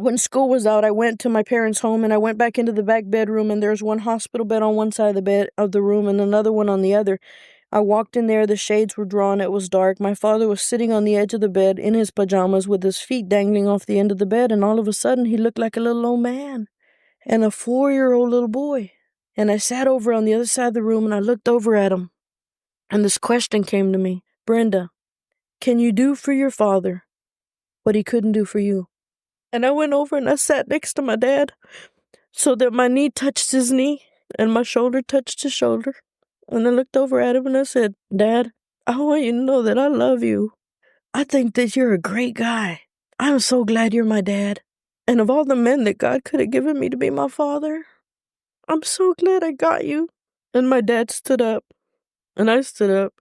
When school was out, I went to my parents' home and I went back into the back bedroom, and there's one hospital bed on one side of the room and another one on the other. I walked in there, the shades were drawn, it was dark. My father was sitting on the edge of the bed in his pajamas with his feet dangling off the end of the bed, and all of a sudden he looked like a little old man and a 4-year-old little boy. And I sat over on the other side of the room and I looked over at him, and this question came to me: Brenda, can you do for your father what he couldn't do for you? And I went over and I sat next to my dad so that my knee touched his knee and my shoulder touched his shoulder. And I looked over at him and I said, Dad, I want you to know that I love you. I think that you're a great guy. I'm so glad you're my dad. And of all the men that God could have given me to be my father, I'm so glad I got you. And my dad stood up and I stood up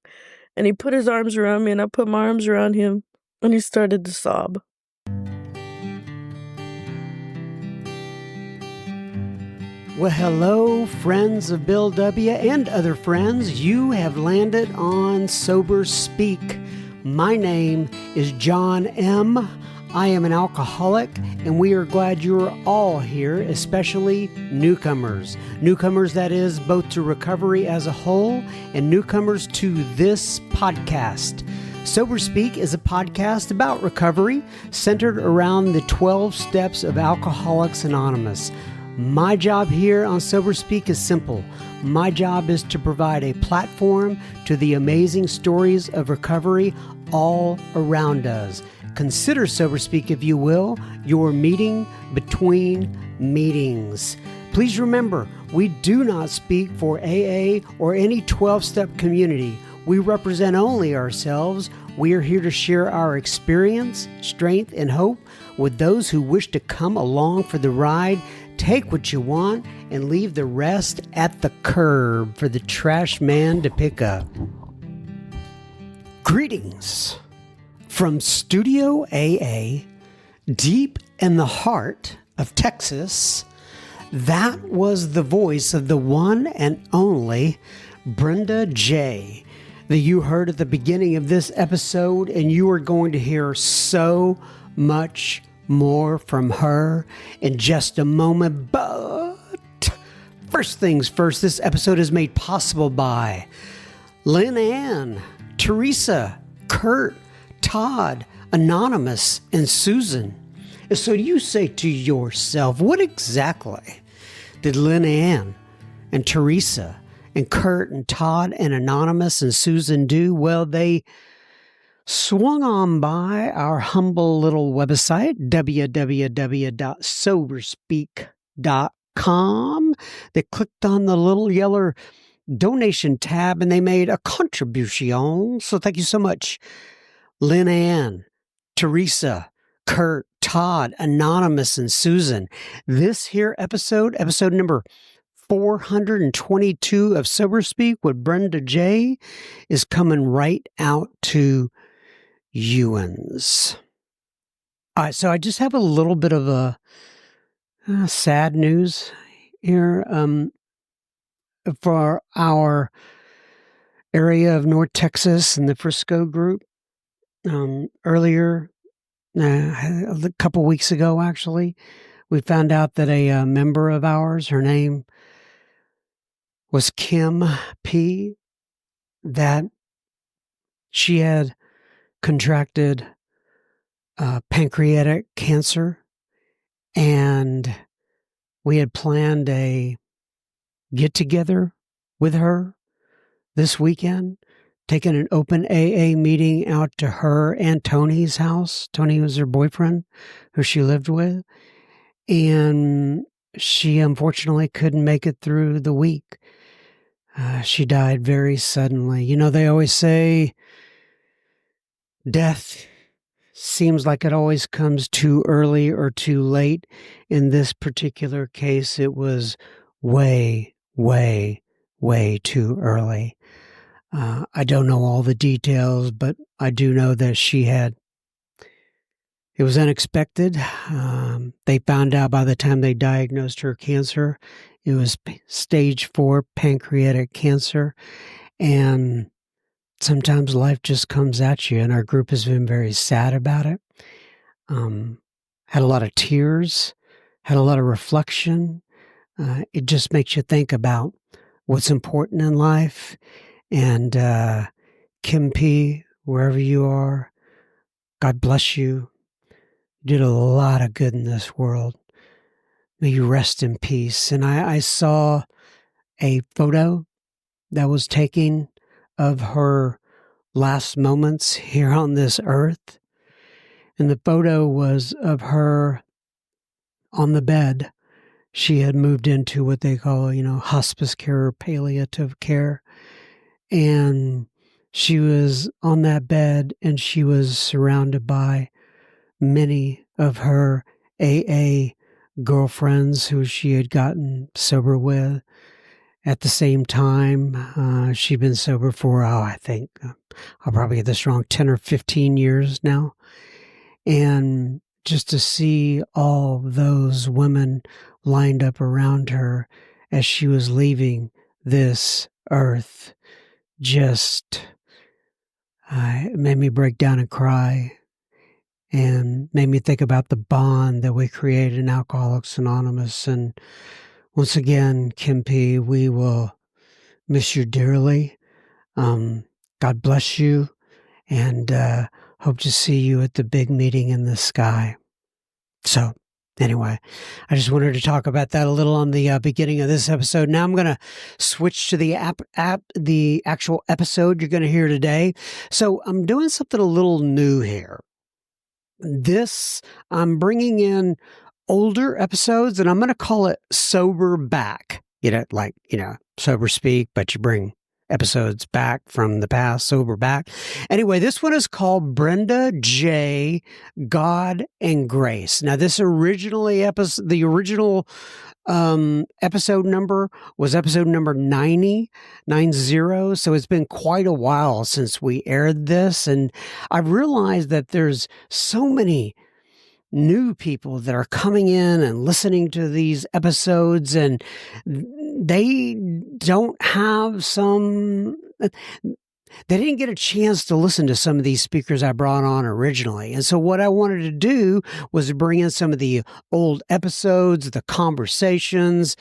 and he put his arms around me and I put my arms around him and he started to sob. Well, hello, friends of Bill W. and other friends. You have landed on Sober Speak. My name is John M. I am an alcoholic, and we are glad you are all here, especially newcomers. Newcomers, that is, both to recovery as a whole and newcomers to this podcast. Sober Speak is a podcast about recovery centered around the 12 steps of Alcoholics Anonymous. My job here on Sober Speak is simple. My job is to provide a platform to the amazing stories of recovery all around us. Consider Sober Speak, if you will, your meeting between meetings. Please remember, we do not speak for AA or any 12-step community. We represent only ourselves. We are here to share our experience, strength, and hope with those who wish to come along for the ride. Take what you want and leave the rest at the curb for the trash man to pick up. Greetings from Studio AA, deep in the heart of Texas. That was the voice of the one and only Brenda J. that you heard at the beginning of this episode, and you are going to hear so much more from her in just a moment. But first things first, this episode is made possible by Lynn Ann, Teresa, Kurt, Todd, Anonymous, and Susan. So you say to yourself, what exactly did Lynn Ann and Teresa and Kurt and Todd and Anonymous and Susan do? Well, they swung on by our humble little website, www.soberspeak.com. They clicked on the little yellow donation tab and they made a contribution. So thank you so much, Lynn Ann, Teresa, Kurt, Todd, Anonymous, and Susan. This here episode number 422 of Sober Speak with Brenda J. is coming right out to Ewans. All right, so I just have a little bit of a sad news here for our area of North Texas and the Frisco group. Earlier, a couple weeks ago, actually, we found out that a member of ours, her name was Kim P., that she had contracted pancreatic cancer, and we had planned a get-together with her this weekend, taking an open AA meeting out to her and Tony's house. Tony was her boyfriend who she lived with, and she unfortunately couldn't make it through the week. She died very suddenly. You know, they always say death seems like it always comes too early or too late. In this particular case, it was way, way, way too early. I don't know all the details, but I do know that it was unexpected. They found out by the time they diagnosed her cancer, it was stage 4 pancreatic cancer. And sometimes life just comes at you, and our group has been very sad about it. had a lot of tears, had a lot of reflection. It just makes you think about what's important in life. And Kim P., wherever you are, God bless you. You did a lot of good in this world. May you rest in peace. And I saw a photo that was taken of her last moments here on this earth. And the photo was of her on the bed. She had moved into what they call, hospice care or palliative care. And she was on that bed and she was surrounded by many of her AA girlfriends who she had gotten sober with. At the same time, she'd been sober for, I think, I'll probably get this wrong, 10 or 15 years now. And just to see all those women lined up around her as she was leaving this earth just it made me break down and cry, and made me think about the bond that we created in Alcoholics Anonymous. And once again, Kim P., we will miss you dearly. God bless you, and hope to see you at the big meeting in the sky. So anyway, I just wanted to talk about that a little on the beginning of this episode. Now I'm going to switch to the the actual episode you're going to hear today. So I'm doing something a little new here. I'm bringing in older episodes, and I'm going to call it Soberback. Sober speak, but you bring episodes back from the past, Soberback. Anyway, this one is called Brenda J, God and Grace. Now, the original episode number was episode number 90. So it's been quite a while since we aired this. And I've realized that there's so many new people that are coming in and listening to these episodes, and they didn't get a chance to listen to some of these speakers I brought on originally. And so what I wanted to do was bring in some of the old episodes, the conversations,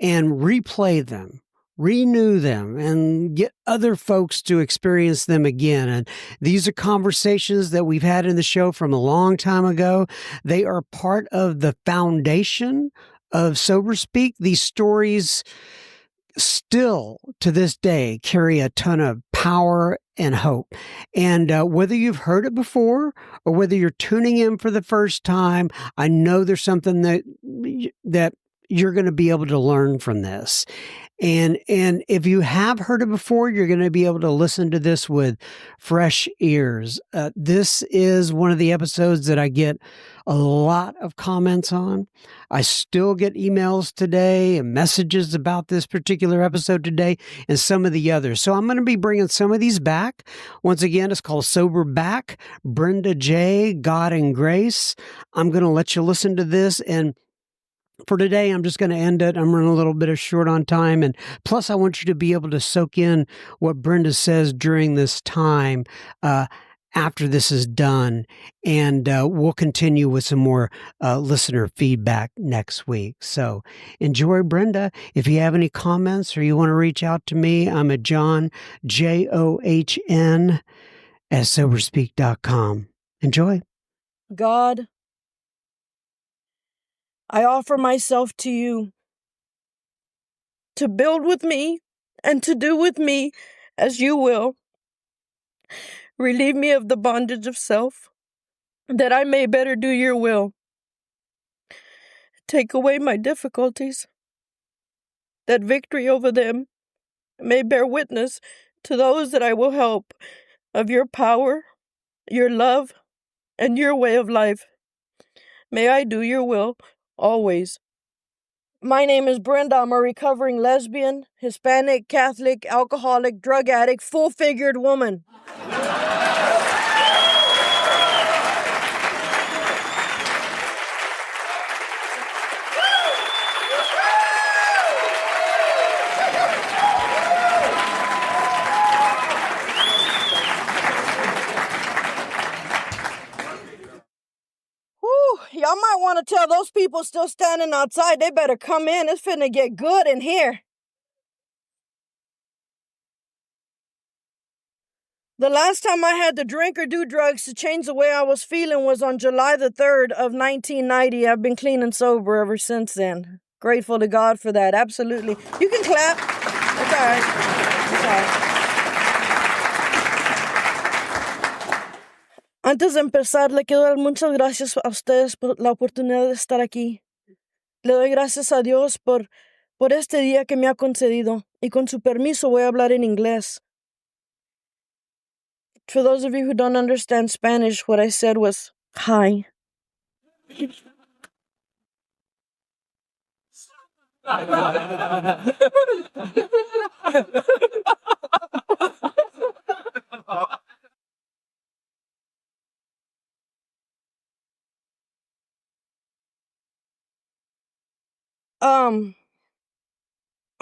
and replay them, renew them, and get other folks to experience them again. And these are conversations that we've had in the show from a long time ago. They are part of the foundation of Sober Speak. These stories still to this day carry a ton of power and hope. And whether you've heard it before or whether you're tuning in for the first time, I know there's something that you're going to be able to learn from this. And if you have heard it before, you're going to be able to listen to this with fresh ears. This is one of the episodes that I get a lot of comments on. I still get emails today and messages about this particular episode today and some of the others. So I'm going to be bringing some of these back. Once again, it's called Soberback, Brenda J, God and Grace. I'm going to let you listen to this, and for today, I'm just going to end it. I'm running a little bit short on time. And plus, I want you to be able to soak in what Brenda says during this time after this is done. And we'll continue with some more listener feedback next week. So enjoy Brenda. If you have any comments or you want to reach out to me, I'm at John, JOHN, at Soberspeak.com. Enjoy. God, I offer myself to you to build with me and to do with me as you will. Relieve me of the bondage of self, that I may better do your will. Take away my difficulties, that victory over them may bear witness to those that I will help of your power, your love, and your way of life. May I do your will always. My name is Brenda. I'm a recovering lesbian, Hispanic, Catholic, alcoholic, drug addict, full-figured woman. Y'all might tell those people still standing outside, they better come in. It's finna get good in here. The last time I had to drink or do drugs to change the way I was feeling was on July the 3rd of 1990. I've been clean and sober ever since then. Grateful to God for that, absolutely. You can clap. It's all right. It's all right. Antes de empezar, le quiero dar muchas gracias a ustedes por la oportunidad de estar aquí. Le doy gracias a Dios por este día que me ha concedido. Y con su permiso voy a hablar en inglés. For those of you who don't understand Spanish, what I said was, hi.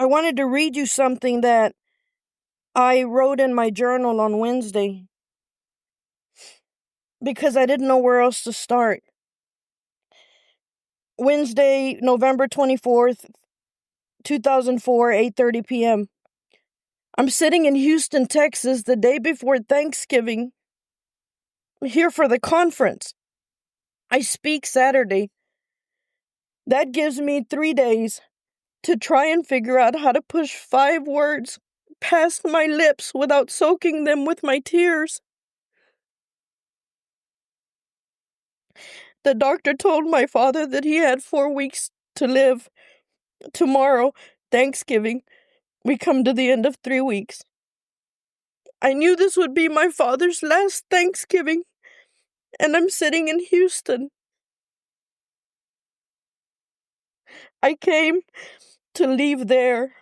I wanted to read you something that I wrote in my journal on Wednesday because I didn't know where else to start. Wednesday, November 24th, 2004, 8:30 p.m. I'm sitting in Houston, Texas, the day before Thanksgiving. I'm here for the conference. I speak Saturday. That gives me 3 days to try and figure out how to push 5 words past my lips without soaking them with my tears. The doctor told my father that he had 4 weeks to live. Tomorrow, Thanksgiving, we come to the end of 3 weeks. I knew this would be my father's last Thanksgiving, and I'm sitting in Houston. I came to leave there.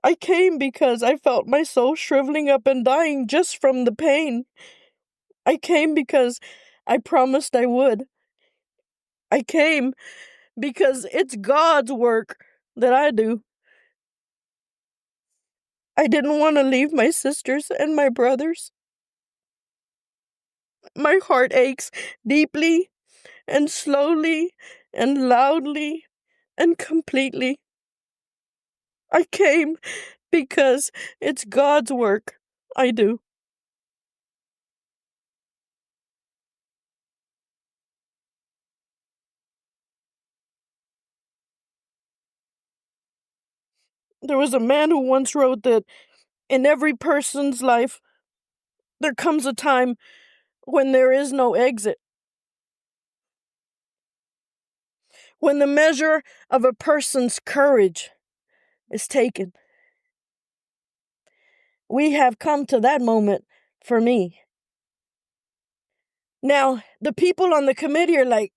I came because I felt my soul shriveling up and dying just from the pain. I came because I promised I would. I came because it's God's work that I do. I didn't want to leave my sisters and my brothers. My heart aches deeply and slowly and loudly and completely. I came because it's God's work I do. There was a man who once wrote that in every person's life, there comes a time when there is no exit. When the measure of a person's courage is taken. We have come to that moment for me. Now, the people on the committee are like,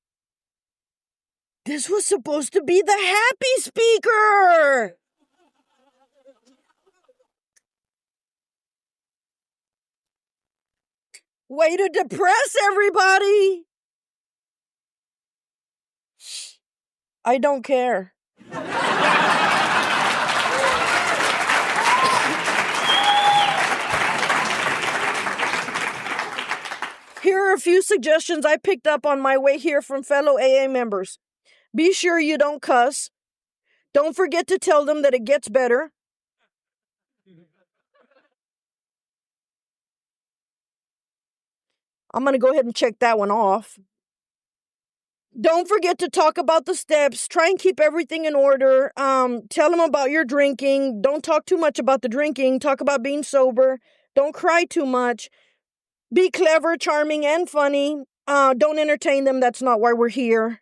this was supposed to be the happy speaker. Way to depress everybody. I don't care. Here are a few suggestions I picked up on my way here from fellow AA members. Be sure you don't cuss. Don't forget to tell them that it gets better. I'm going to go ahead and check that one off. Don't forget to talk about the steps. Try and keep everything in order. Tell them about your drinking. Don't talk too much about the drinking. Talk about being sober. Don't cry too much. Be clever, charming, and funny. Don't entertain them. That's not why we're here.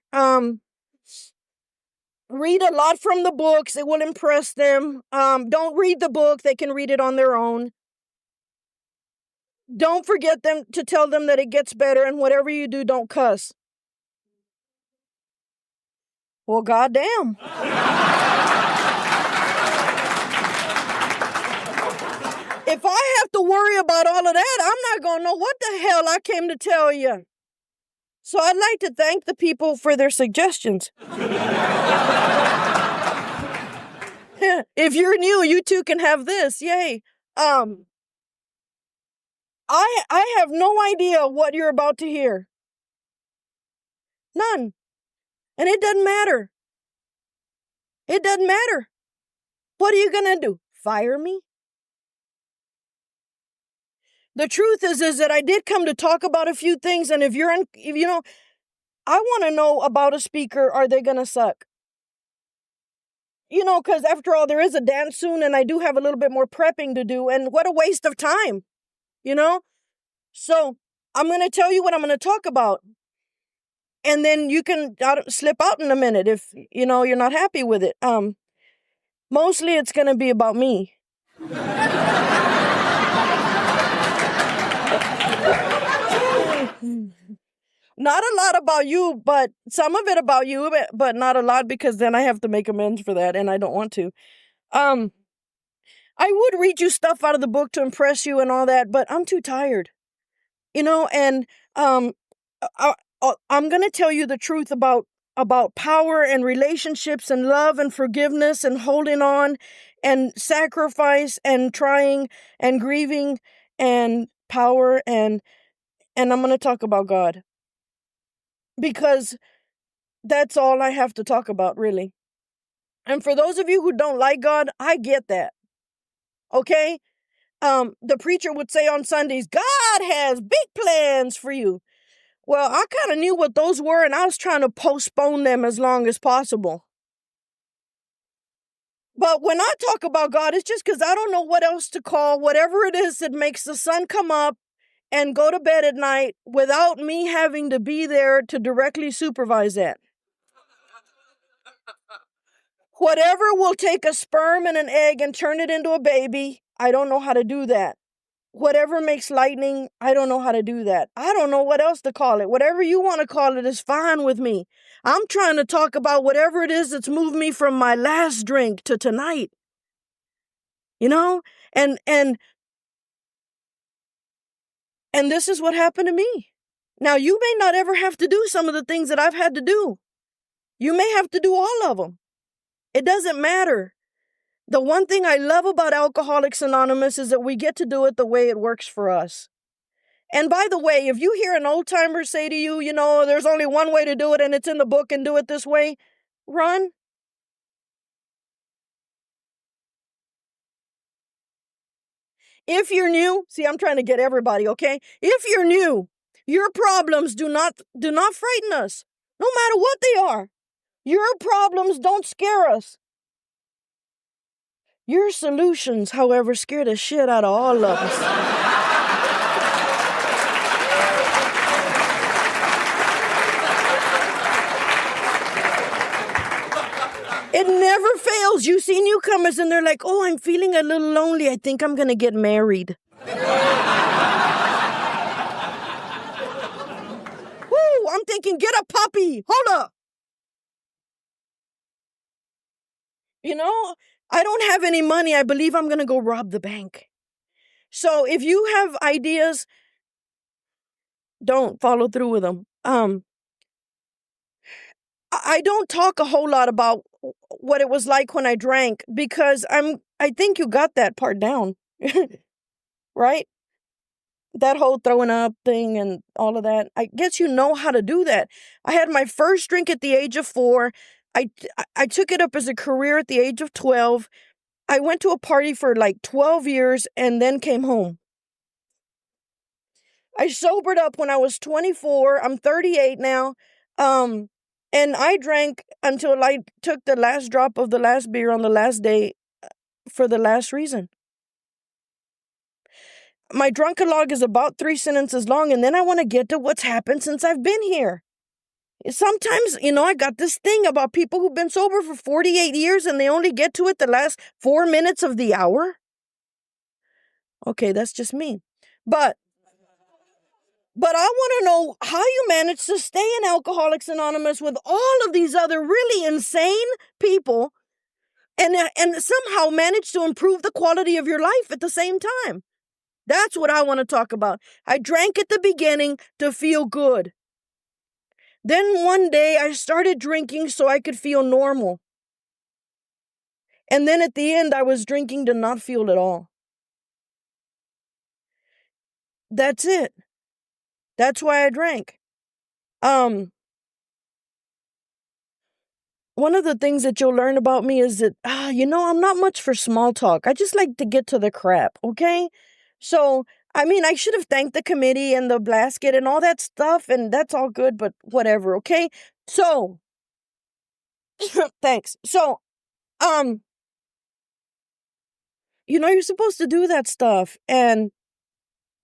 Read a lot from the books. It will impress them. Don't read the book. They can read it on their own. Don't forget them to tell them that it gets better, and whatever you do, don't cuss. Well, goddamn. If I have to worry about all of that, I'm not going to know what the hell I came to tell you. So I'd like to thank the people for their suggestions. If you're new, you too can have this. Yay. I have no idea what you're about to hear. None. And it doesn't matter. It doesn't matter. What are you going to do? Fire me? The truth is that I did come to talk about a few things. And if I want to know about a speaker, are they going to suck? Because after all, there is a dance soon and I do have a little bit more prepping to do. And what a waste of time, So I'm going to tell you what I'm going to talk about. And then you can slip out in a minute if, you're not happy with it. Mostly it's going to be about me. Not a lot about you, but some of it about you, but not a lot because then I have to make amends for that and I don't want to. I would read you stuff out of the book to impress you and all that, but I'm too tired. And I'm going to tell you the truth about power and relationships and love and forgiveness and holding on and sacrifice and trying and grieving and power and I'm going to talk about God. Because that's all I have to talk about, really. And for those of you who don't like God, I get that. Okay? The preacher would say on Sundays, God has big plans for you. Well, I kind of knew what those were, and I was trying to postpone them as long as possible. But when I talk about God, it's just because I don't know what else to call whatever it is that makes the sun come up and go to bed at night without me having to be there to directly supervise that. Whatever will take a sperm and an egg and turn it into a baby, I don't know how to do that. Whatever makes lightning, I don't know how to do that. I don't know what else to call it. Whatever you want to call it is fine with me. I'm trying to talk about whatever it is that's moved me from my last drink to tonight. And this is what happened to me. Now, you may not ever have to do some of the things that I've had to do. You may have to do all of them. It doesn't matter. The one thing I love about Alcoholics Anonymous is that we get to do it the way it works for us. And by the way, if you hear an old timer say to you, there's only one way to do it and it's in the book and do it this way, run. If you're new, see, I'm trying to get everybody, okay? If you're new, your problems do not frighten us, no matter what they are. Your problems don't scare us. Your solutions, however, scare the shit out of all of us. It never fails. You see newcomers and they're like, oh, I'm feeling a little lonely. I think I'm going to get married. Woo, I'm thinking, get a puppy. Hold up. I don't have any money. I believe I'm going to go rob the bank. So if you have ideas, don't follow through with them. I don't talk a whole lot about what it was like when I drank because I think you got that part down, right? That whole throwing up thing and all of that. I guess you know how to do that. I had my first drink at the age of 4. I took it up as a career at the age of 12. I went to a party for like 12 years and then came home. I sobered up when I was 24. I'm 38 now. And I drank until I took the last drop of the last beer on the last day for the last reason. My drunkalog is about 3 sentences long, and then I want to get to what's happened since I've been here. Sometimes, I got this thing about people who've been sober for 48 years and they only get to it the last 4 minutes of the hour. Okay, that's just me. But I want to know how you manage to stay in Alcoholics Anonymous with all of these other really insane people and somehow manage to improve the quality of your life at the same time. That's what I want to talk about. I drank at the beginning to feel good. Then one day I started drinking so I could feel normal. And then at the end, I was drinking to not feel at all. That's it. That's why I drank. one of the things that you'll learn about me is that, I'm not much for small talk. I just like to get to the crap, okay? So, I mean, I should have thanked the committee and the blasket and all that stuff, and that's all good, but whatever, okay? So, thanks. So, um, you're supposed to do that stuff, and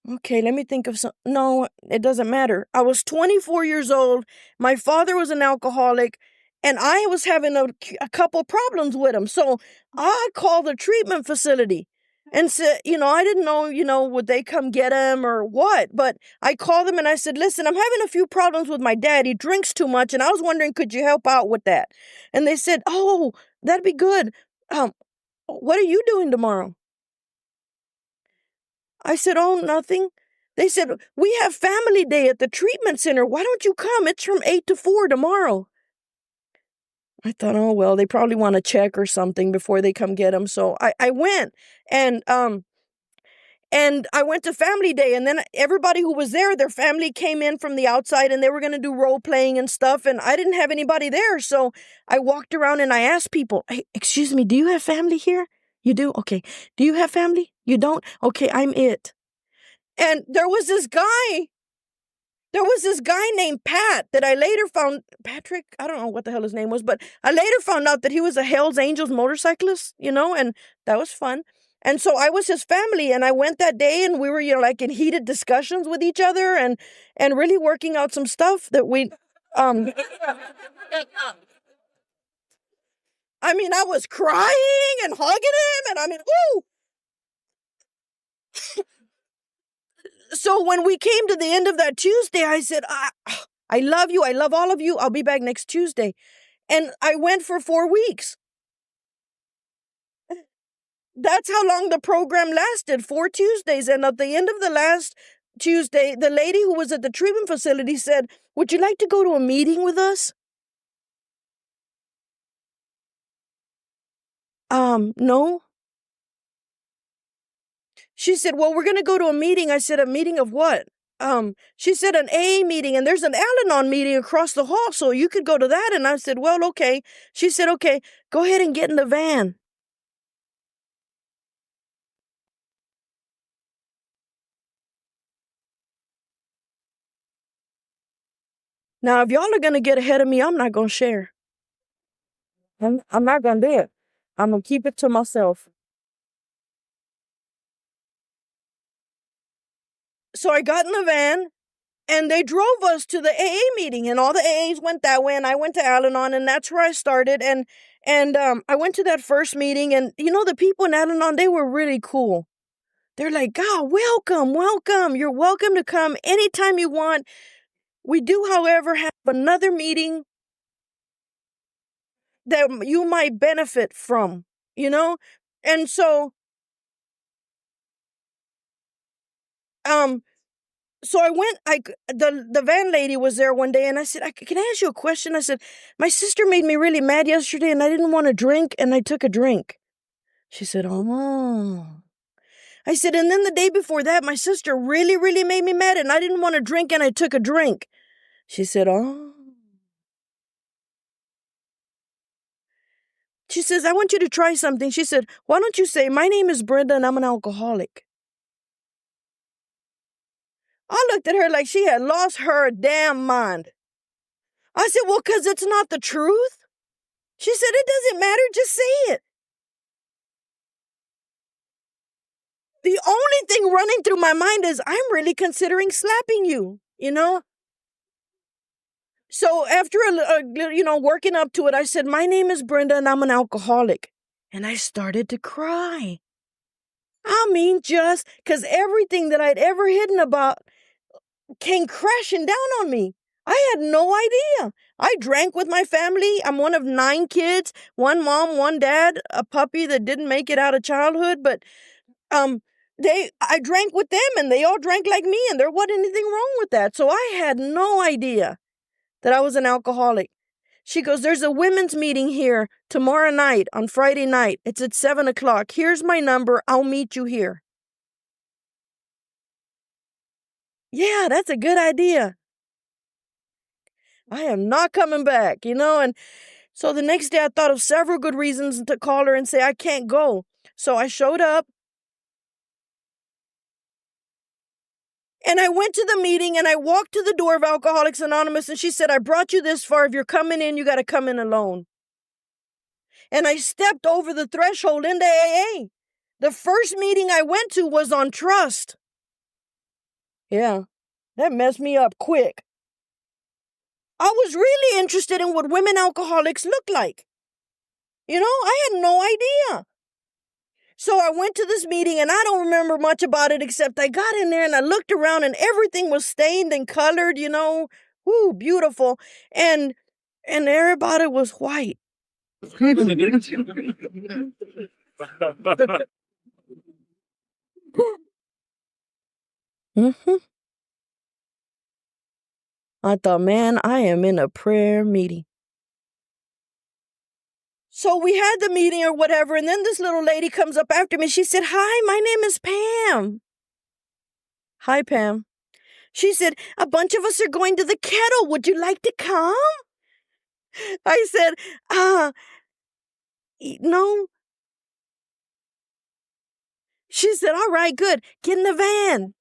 okay, let me think of some. No, it doesn't matter. I was 24 years old. My father was an alcoholic, and I was having a couple problems with him. So I called the treatment facility and said, I didn't know, would they come get him or what? But I called them and I said, listen, I'm having a few problems with my dad. He drinks too much, and I was wondering, could you help out with that? And they said, oh, that'd be good. What are you doing tomorrow? I said, oh, nothing. They said, we have family day at the treatment center. Why don't you come? It's from 8 to 4 tomorrow. I thought, oh, well, they probably want to check or something before they come get him. So I went and I went to family day, and then everybody who was there, their family came in from the outside and they were going to do role playing and stuff. And I didn't have anybody there. So I walked around and I asked people, hey, excuse me, do you have family here? You do? Okay. Do you have family? You don't? Okay, I'm it. And there was this guy named Pat that I later found, Patrick, I don't know what the hell his name was, but I later found out that he was a Hells Angels motorcyclist, and that was fun. And so I was his family, and I went that day, and we were, like in heated discussions with each other and really working out some stuff that I mean, I was crying and hugging him, and I mean, ooh. So when we came to the end of that Tuesday, I said, I love you. I love all of you. I'll be back next Tuesday. And I went for 4 weeks. That's how long the program lasted, 4 Tuesdays. And at the end of the last Tuesday, the lady who was at the treatment facility said, would you like to go to a meeting with us? No. She said, well, we're going to go to a meeting. I said, a meeting of what? She said an AA meeting, and there's an Al-Anon meeting across the hall, so you could go to that. And I said, well, okay. She said, okay, go ahead and get in the van. Now, if y'all are going to get ahead of me, I'm not going to share. I'm not going to do it. I'm going to keep it to myself. So I got in the van, and they drove us to the AA meeting, and all the AAs went that way, and I went to Al-Anon, and that's where I started. And I went to that first meeting, and the people in Al-Anon, they were really cool. They're like, God, welcome, welcome. You're welcome to come anytime you want. We do, however, have another meeting that you might benefit from, And so, so I went, the van lady was there one day, and I said, can I ask you a question? I said, my sister made me really mad yesterday, and I didn't want to drink, and I took a drink. She said, oh. I said, and then the day before that, my sister really, really made me mad, and I didn't want to drink, and I took a drink. She said, oh. She says, I want you to try something. She said, why don't you say, my name is Brenda and I'm an alcoholic? I looked at her like she had lost her damn mind. I said, well, because it's not the truth. She said, it doesn't matter. Just say it. The only thing running through my mind is I'm really considering slapping you, So after, working up to it, I said, my name is Brenda and I'm an alcoholic. And I started to cry. I mean, just because everything that I'd ever hidden about came crashing down on me. I had no idea. I drank with my family. I'm one of 9 kids, 1 mom, 1 dad, a puppy that didn't make it out of childhood, but I drank with them and they all drank like me, and there wasn't anything wrong with that. So I had no idea that I was an alcoholic. She goes, there's a women's meeting here tomorrow night on Friday night. It's at 7:00. Here's my number. I'll meet you here. Yeah, that's a good idea. I am not coming back, and So the next day I thought of several good reasons to call her and say I can't go. So I showed up. And I went to the meeting and I walked to the door of Alcoholics Anonymous and she said, I brought you this far. If you're coming in, you got to come in alone. And I stepped over the threshold into AA. The first meeting I went to was on trust. Yeah, that messed me up quick. I was really interested in what women alcoholics look like. I had no idea. So I went to this meeting and I don't remember much about it except I got in there and I looked around and everything was stained and colored, Woo, beautiful. And everybody was white. Mm-hmm. I thought, man, I am in a prayer meeting. So we had the meeting or whatever, and then this little lady comes up after me. She said, hi, my name is Pam. Hi, Pam. She said, a bunch of us are going to the kettle. Would you like to come? I said, no. She said, all right, good. Get in the van.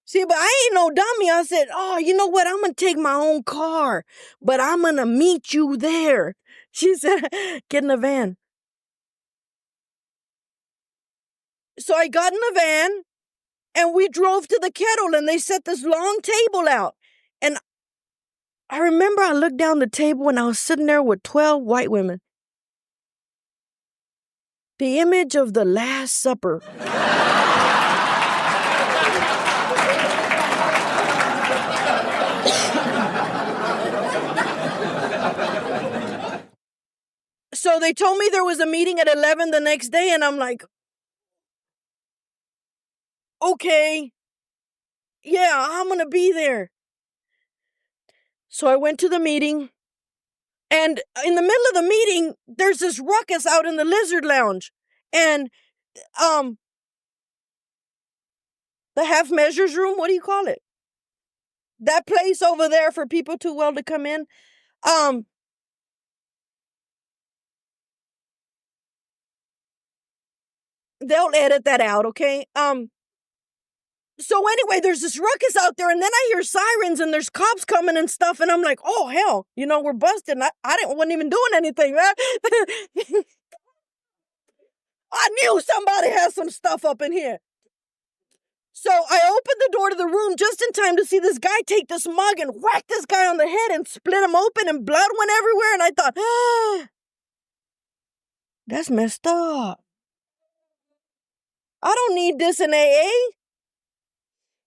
See, but I ain't no dummy. I said, oh, you know what? I'm going to take my own car, but I'm going to meet you there. She said, get in the van. So I got in the van and we drove to the kettle and they set this long table out. And I remember I looked down the table and I was sitting there with 12 white women. The image of the Last Supper. So they told me there was a meeting at 11 the next day, and I'm like, okay, yeah, I'm going to be there. So I went to the meeting, and in the middle of the meeting, there's this ruckus out in the lizard lounge, and the half measures room, what do you call it? That place over there for people too well to come in. They'll edit that out, okay? So anyway, there's this ruckus out there, and then I hear sirens, and there's cops coming and stuff, and I'm like, oh, hell, we're busted. Wasn't even doing anything, man. I knew somebody had some stuff up in here. So I opened the door to the room just in time to see this guy take this mug and whack this guy on the head and split him open, and blood went everywhere, and I thought, that's messed up. I don't need this in AA.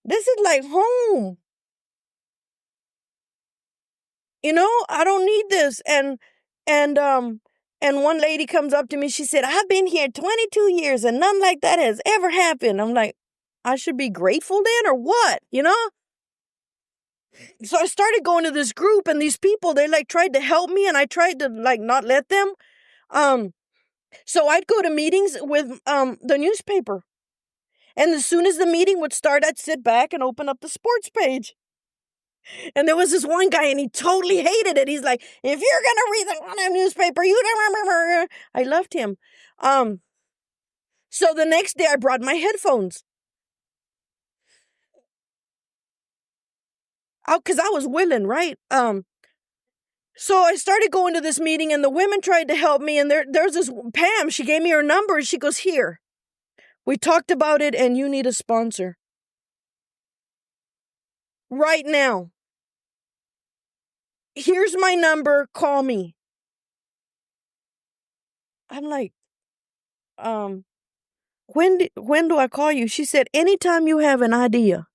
This is like home. I don't need this. And one lady comes up to me. She said, I've been here 22 years and nothing like that has ever happened. I'm like, I should be grateful then or what? So I started going to this group and these people, they tried to help me and I tried to not let them. So I'd go to meetings with the newspaper. And as soon as the meeting would start, I'd sit back and open up the sports page. And there was this one guy, and he totally hated it. He's like, if you're going to read the goddamn newspaper, you don't remember. I loved him. So the next day, I brought my headphones. Because I was willing, right? So I started going to this meeting, and the women tried to help me. And there's this Pam. She gave me her number, and she goes, here. We talked about it, and you need a sponsor. Right now. Here's my number. Call me. I'm like, when do I call you? She said, anytime you have an idea.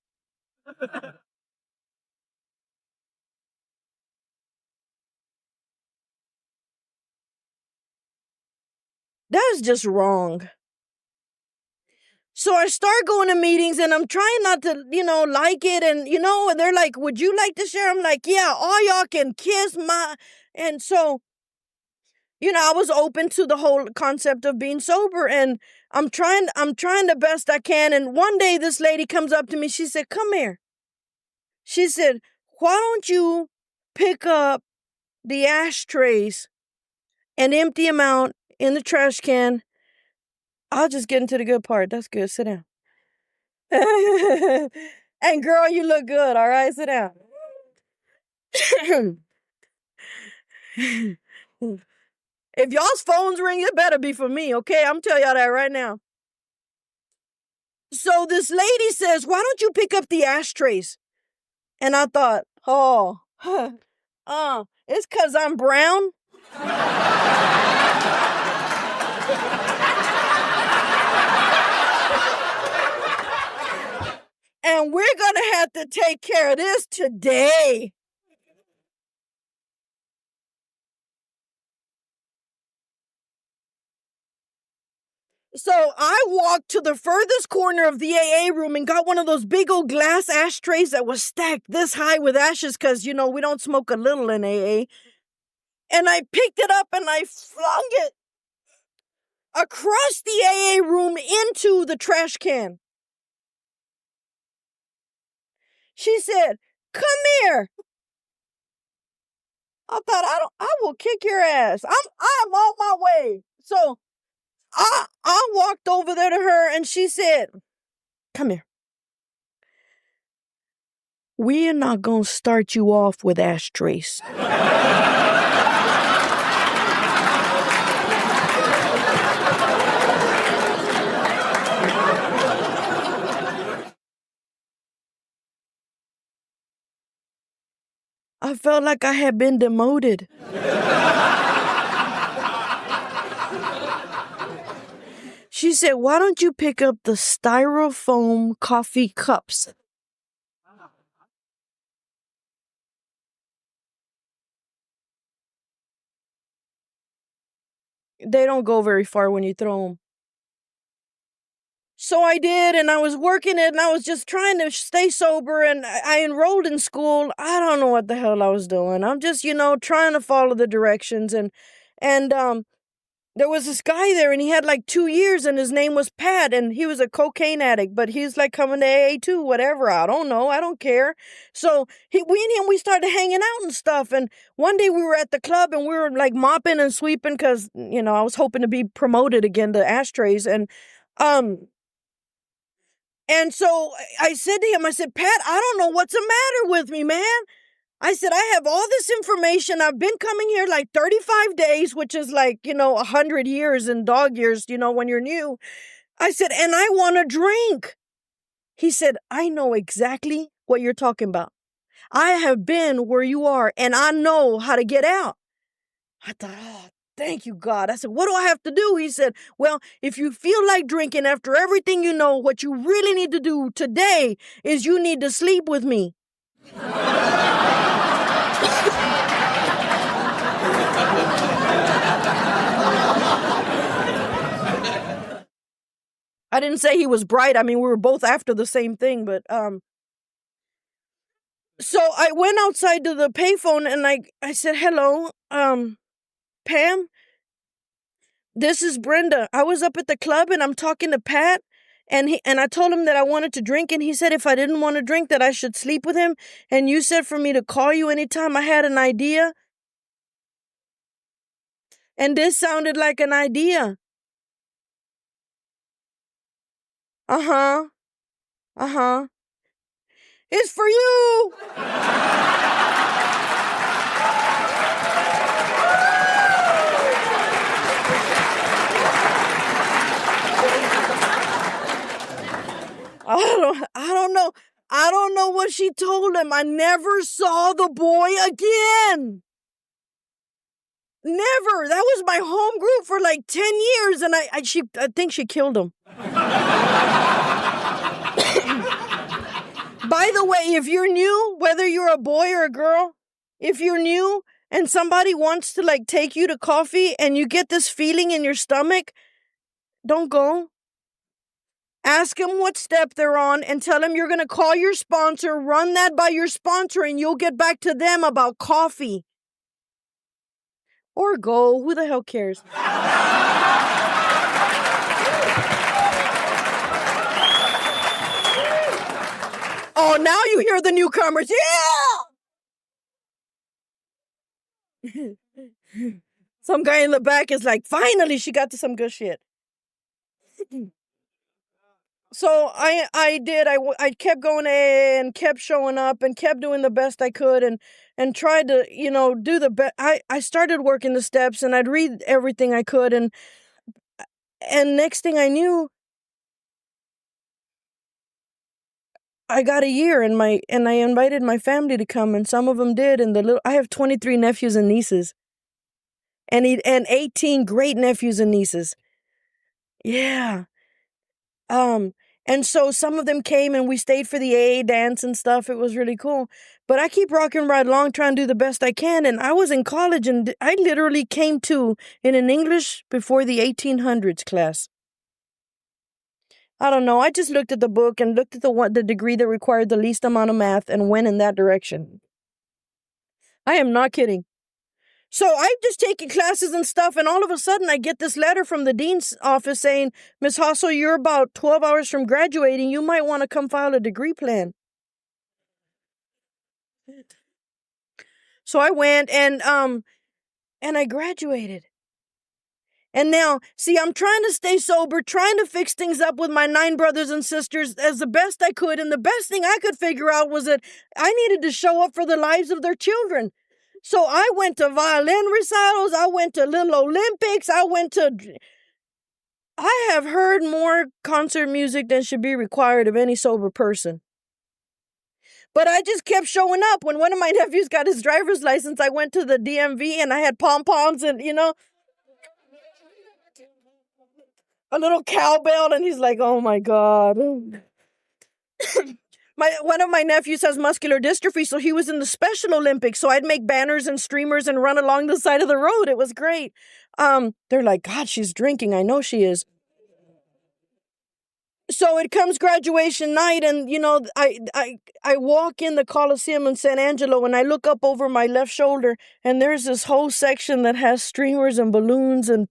That is just wrong. So I start going to meetings and I'm trying not to, like it. And, and they're like, would you like to share? I'm like, yeah, all y'all can kiss my. And so, I was open to the whole concept of being sober and I'm trying the best I can. And one day this lady comes up to me. She said, come here. She said, why don't you pick up the ashtrays and empty them out in the trash can? I'll just get into the good part. That's good. Sit down. And girl, you look good. All right, sit down. If y'all's phones ring, it better be for me, okay? I'm telling y'all that right now. So this lady says, why don't you pick up the ashtrays? And I thought, it's because I'm brown. And we're going to have to take care of this today. So I walked to the furthest corner of the AA room and got one of those big old glass ashtrays that was stacked this high with ashes because, we don't smoke a little in AA. And I picked it up and I flung it across the AA room into the trash can. She said, come here. I thought, I will kick your ass. I'm on my way. So I walked over there to her and she said, come here. We're not going to start you off with ashtrays. I felt like I had been demoted. She said, why don't you pick up the styrofoam coffee cups? They don't go very far when you throw them. So I did, and I was working it, and I was just trying to stay sober, and I enrolled in school. I don't know what the hell I was doing. I'm just, trying to follow the directions, and there was this guy there, and he had like 2 years, and his name was Pat, and he was a cocaine addict, but he's like coming to AA too, whatever. I don't know. I don't care. So we and him, we started hanging out and stuff, and one day we were at the club, and we were like mopping and sweeping because, I was hoping to be promoted again to ashtrays, And so I said to him, I said, Pat, I don't know what's the matter with me, man. I said, I have all this information. I've been coming here like 35 days, which is like, 100 years in dog years, when you're new. I said, and I want a drink. He said, I know exactly what you're talking about. I have been where you are and I know how to get out. I thought, thank you, God. I said, what do I have to do? He said, well, if you feel like drinking after everything you know, what you really need to do today is you need to sleep with me. I didn't say he was bright. I mean, we were both after the same thing, but so I went outside to the payphone and I said, hello, Pam, this is Brenda. I was up at the club and I'm talking to Pat and I told him that I wanted to drink and he said if I didn't want to drink that I should sleep with him and you said for me to call you anytime I had an idea. And this sounded like an idea. Uh-huh. Uh-huh. It's for you. I don't know what she told him. I never saw the boy again. Never. That was my home group for like 10 years and I think she killed him. By the way, if you're new, whether you're a boy or a girl, if you're new and somebody wants to like take you to coffee and you get this feeling in your stomach, don't go. Ask them what step they're on and tell them you're going to call your sponsor, run that by your sponsor, and you'll get back to them about coffee. Or go. Who the hell cares? Oh, now you hear the newcomers. Yeah! Some guy in the back is like, finally, she got to some good shit. So I kept going and kept showing up and kept doing the best I could and tried to, do the best. I started working the steps and I'd read everything I could and next thing I knew, I got a year and I invited my family to come and some of them did and I have 23 nephews and nieces and 18 great nephews and nieces. Yeah. Um, and so some of them came and we stayed for the AA dance and stuff. It was really cool. But I keep rocking right along, trying to do the best I can. And I was in college and I literally came to in an English before the 1800s class. I don't know. I just looked at the book and looked at the degree that required the least amount of math and went in that direction. I am not kidding. So I'm just taking classes and stuff, and all of a sudden I get this letter from the dean's office saying, Miss Hossel, you're about 12 hours from graduating. You might want to come file a degree plan. So I went and I graduated. And now, see, I'm trying to stay sober, trying to fix things up with my 9 brothers and sisters as the best I could. And the best thing I could figure out was that I needed to show up for the lives of their children. So I went to violin recitals. I went to Little Olympics. I have heard more concert music than should be required of any sober person. But I just kept showing up. When one of my nephews got his driver's license, I went to the DMV and I had pom-poms and, a little cowbell. And he's like, oh my God. One of my nephews has muscular dystrophy, so he was in the Special Olympics. So I'd make banners and streamers and run along the side of the road. It was great. They're like, God, she's drinking. I know she is. So it comes graduation night, and I walk in the Coliseum in San Angelo, and I look up over my left shoulder, and there's this whole section that has streamers and balloons, and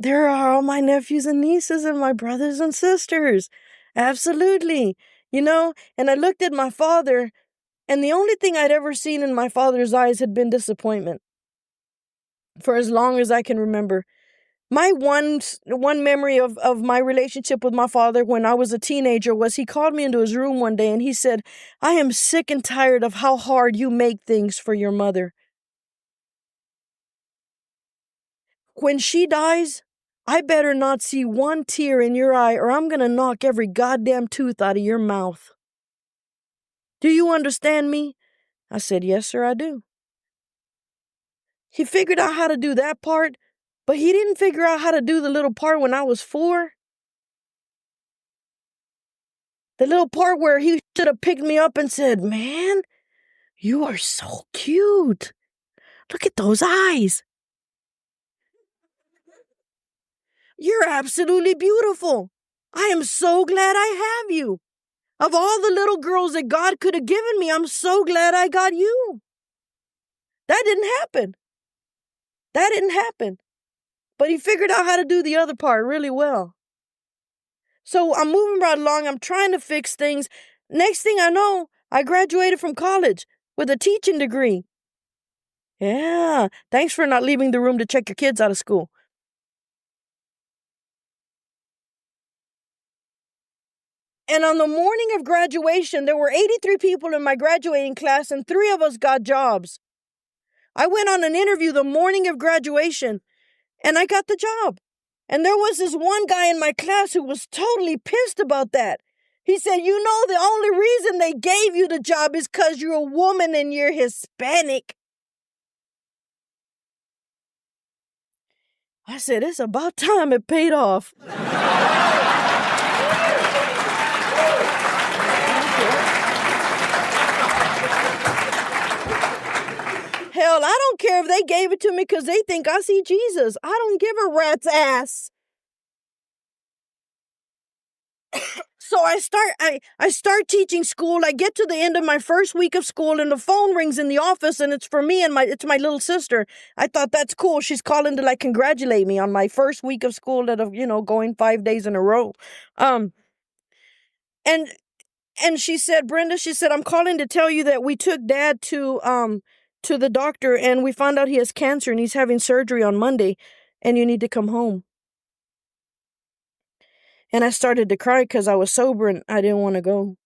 there are all my nephews and nieces and my brothers and sisters. Absolutely. And I looked at my father, and the only thing I'd ever seen in my father's eyes had been disappointment for as long as I can remember. My one memory of my relationship with my father when I was a teenager was he called me into his room one day and he said, I am sick and tired of how hard you make things for your mother. When she dies, I better not see one tear in your eye or I'm going to knock every goddamn tooth out of your mouth. Do you understand me? I said, yes, sir, I do. He figured out how to do that part, but he didn't figure out how to do the little part when I was 4. The little part where he should have picked me up and said, man, you are so cute. Look at those eyes. You're absolutely beautiful. I am so glad I have you. Of all the little girls that God could have given me, I'm so glad I got you. That didn't happen. But he figured out how to do the other part really well. So I'm moving right along. I'm trying to fix things. Next thing I know, I graduated from college with a teaching degree. Yeah. Thanks for not leaving the room to check your kids out of school. And on the morning of graduation, there were 83 people in my graduating class, and 3 of us got jobs. I went on an interview the morning of graduation, and I got the job. And there was this one guy in my class who was totally pissed about that. He said, the only reason they gave you the job is because you're a woman and you're Hispanic. I said, it's about time it paid off. Hell, I don't care if they gave it to me because they think I see Jesus. I don't give a rat's ass. So I start teaching school. I get to the end of my first week of school and the phone rings in the office and it's for me and it's my little sister. I thought that's cool. She's calling to congratulate me on my first week of school going 5 days in a row. And And she said, Brenda, she said, I'm calling to tell you that we took Dad to the doctor and we found out he has cancer and he's having surgery on Monday and you need to come home. And I started to cry because I was sober and I didn't want to go.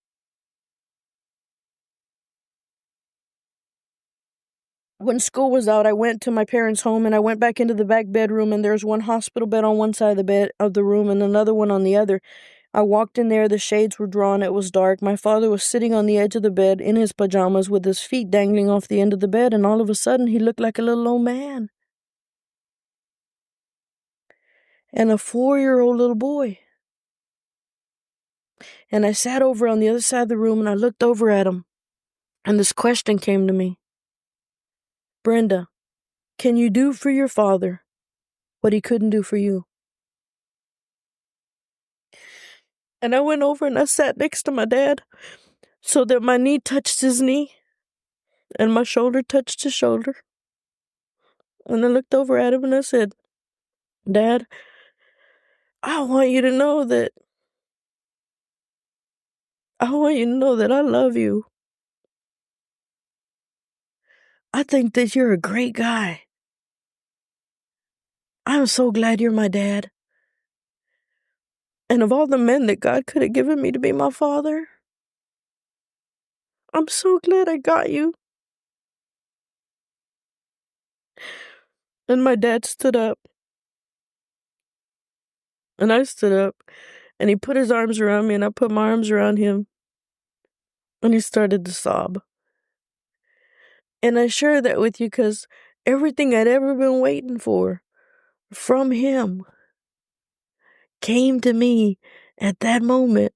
When school was out, I went to my parents' home and I went back into the back bedroom and there's one hospital bed on one side of the room and another one on the other. I walked in there, the shades were drawn, it was dark. My father was sitting on the edge of the bed in his pajamas with his feet dangling off the end of the bed, and all of a sudden he looked like a little old man. And a 4-year-old little boy. And I sat over on the other side of the room and I looked over at him. And this question came to me. Brenda, can you do for your father what he couldn't do for you? And I went over and I sat next to my dad so that my knee touched his knee and my shoulder touched his shoulder. And I looked over at him and I said, Dad, I want you to know that I love you. I think that you're a great guy. I'm so glad you're my dad. And of all the men that God could have given me to be my father, I'm so glad I got you. And my dad stood up. And I stood up. And he put his arms around me and I put my arms around him. And he started to sob. And I share that with you because everything I'd ever been waiting for from him came to me at that moment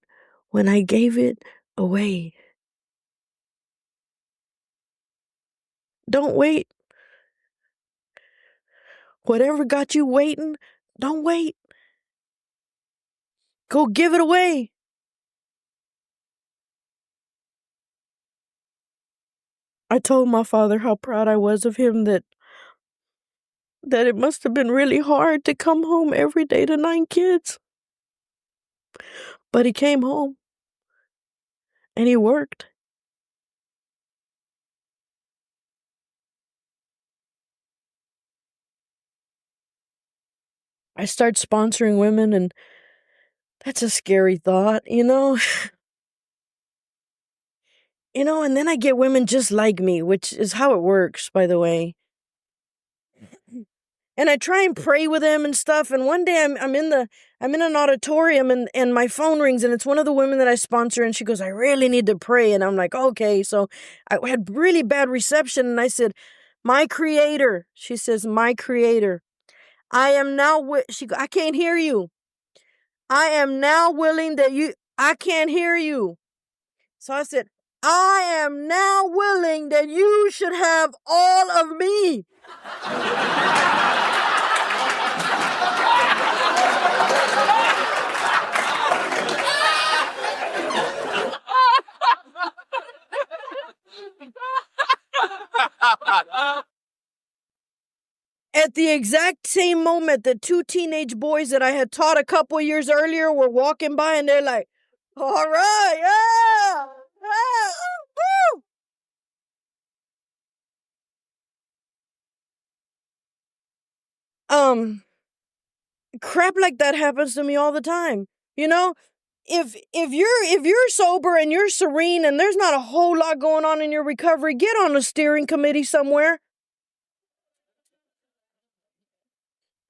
when I gave it away. Don't wait. Whatever got you waiting, don't wait. Go give it away. I told my father how proud I was of him, that it must have been really hard to come home every day to 9 kids. But he came home. And he worked. I start sponsoring women, and that's a scary thought, you know? And then I get women just like me, which is how it works, by the way. And I try and pray with them and stuff. And one day I'm in an auditorium and my phone rings and it's one of the women that I sponsor and she goes, I really need to pray. And I'm like, okay. So I had really bad reception and I said, my creator. She says, my creator. I am now, I can't hear you. I am now willing that I can't hear you. So I said, I am now willing that you should have all of me. At the exact same moment, the 2 teenage boys that I had taught a couple years earlier were walking by and they're like, all right, yeah, woo. Crap like that happens to me all the time. You know, if you're sober and you're serene and there's not a whole lot going on in your recovery, get on a steering committee somewhere.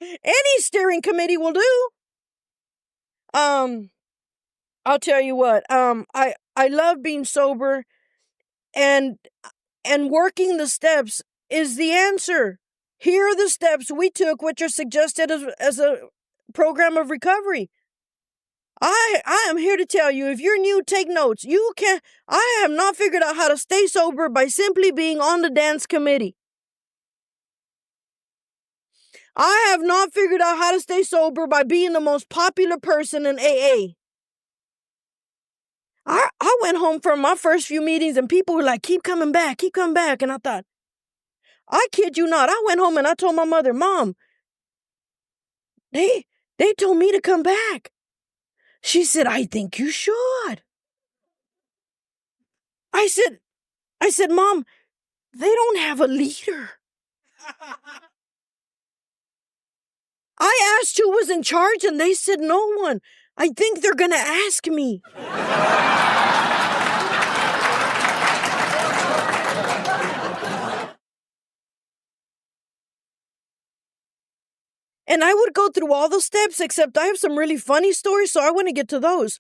Any steering committee will do. I'll tell you what. I love being sober, and working the steps is the answer. Here are the steps we took, which are suggested as a program of recovery. I am here to tell you, if you're new, take notes. I have not figured out how to stay sober by simply being on the dance committee. I have not figured out how to stay sober by being the most popular person in AA. I went home from my first few meetings and people were like, keep coming back. And I thought, I kid you not. I went home and I told my mother, Mom, they told me to come back. She said, I think you should. I said, Mom, they don't have a leader. I asked who was in charge and they said no one. I think they're going to ask me. And I would go through all the steps, except I have some really funny stories, so I want to get to those.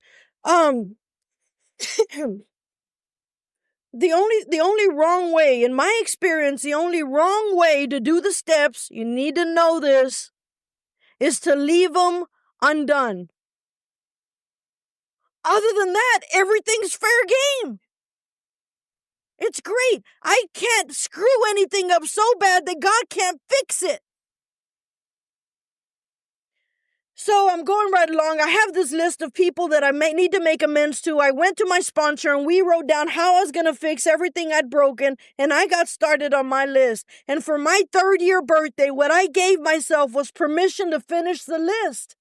The only wrong way, in my experience, the only wrong way to do the steps, you need to know this, is to leave them undone. Other than that, everything's fair game. It's great. I can't screw anything up so bad that God can't fix it. So I'm going right along. I have this list of people that I may need to make amends to. I went to my sponsor and we wrote down how I was going to fix everything I'd broken, and I got started on my list. And for my 3rd year birthday, what I gave myself was permission to finish the list.